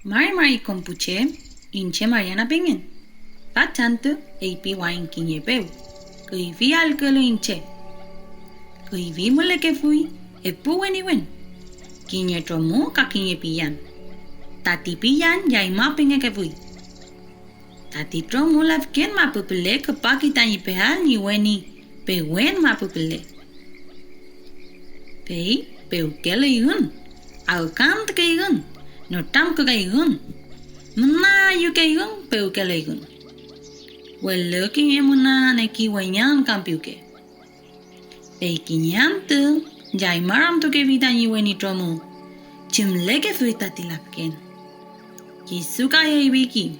Mari kompuche inche Mariana pengen. Patanto eipi wain kinye peu. Kuivi alkalo inche. Kuivi mule ke fui epu weni wen. Kinye tromu ka kinye piyan. Tati piyan yai ma penge ke fui. Tati tromu lav ken ma pupule kapaki tanyi pehal ni weni pe wen ma pupule. Pei peu kele yun. Au kam te ke yun. No tam ko kay gun. Muna yu kay gun peu kele gun. Welo kinye muna ne ki wanyan kampiu ke. Pei kinyan tu jai maram to ke vida ni weni tromu. Chimle ke fui tati lapken. Ki suka ye biki.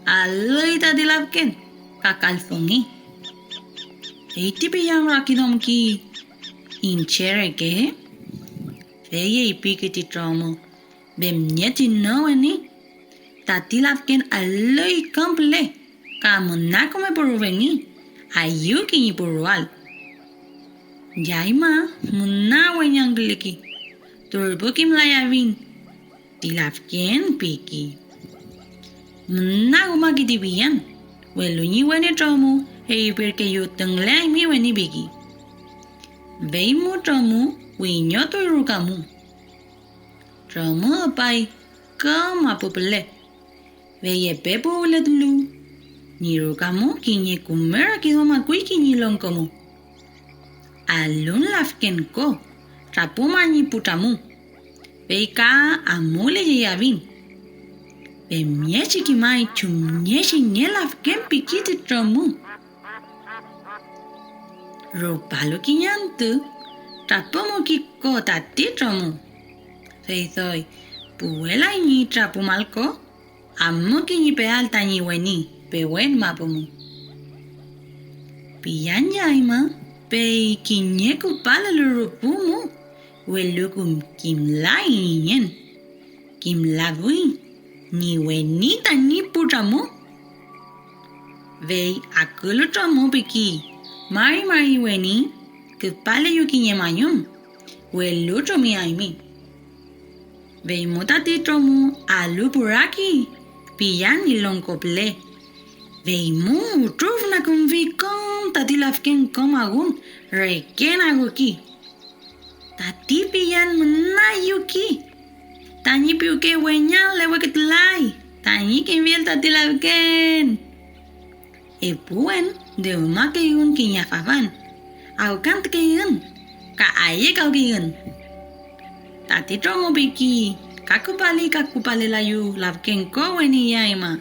Aloi tati lapken. Kakalfongi. Pei tipi yang rakidom ki. Inchere ke. Pei ye ipiki ti tromu. Bem nyeti no eni. Tati lapken aloi kample. Kamuna come poruvengi. Ayuki ni porual. Jaima muna wenyang gliki. Turbukim layavin. Tilapken piki. Muna gumagi dibiyan. Welunyi weni tromu. Hei perke yuteng lay mi weni bigi. Veimu tromu. Winyoto irukamu. Tromu pai kama pupule. Veye pepo ule dulu. Niru kamu kinye kumera kidoma kui kinyi longkomu. Alun lafken ko. Trapuma ni putamu. Veika amule yavin. Ve miechi kimai chumnieshi nye lafken pikiti tromu. Ropalo kinyantu. Trapomu kiko tati tromu. Feizoi, puela ni trapumalko, amo kinyi pe alta ni weni, pe wen mapumu. Piyan yaima, pe kinye kupala lurupumu, welukum kimlai nyen, kimlagui, ni weni tani putamu. Vei akulu tramu piki, mari weni, kupala yukinye mayum, welu tromi aimi. Veimutati tromu alu buraki. Piyan nilong kople. Veimu trufna kumvikon tati lafken komagun. Reken aguki. Tati piyan menayuki. Tanyi piuke wenyan lewaketlay. Tanyi kinviel tati lafken. Epuen de umake yun kinyafavan. Aukant ke yun. Ka aye kau ke yun. Tati tromu biki, kakupale layu, lavken ko weni yaima.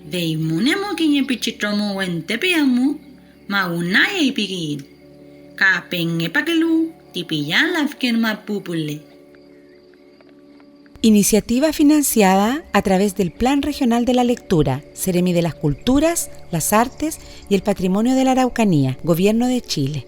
Vei munemo kinye pichi tromu wen tepiamu, ma unaye ipikin. Ka penge pakelu, tipiyan lavken ma pupule. Iniciativa financiada a través del Plan Regional de la Lectura, Seremi de las Culturas, las Artes y el Patrimonio de la Araucanía, Gobierno de Chile.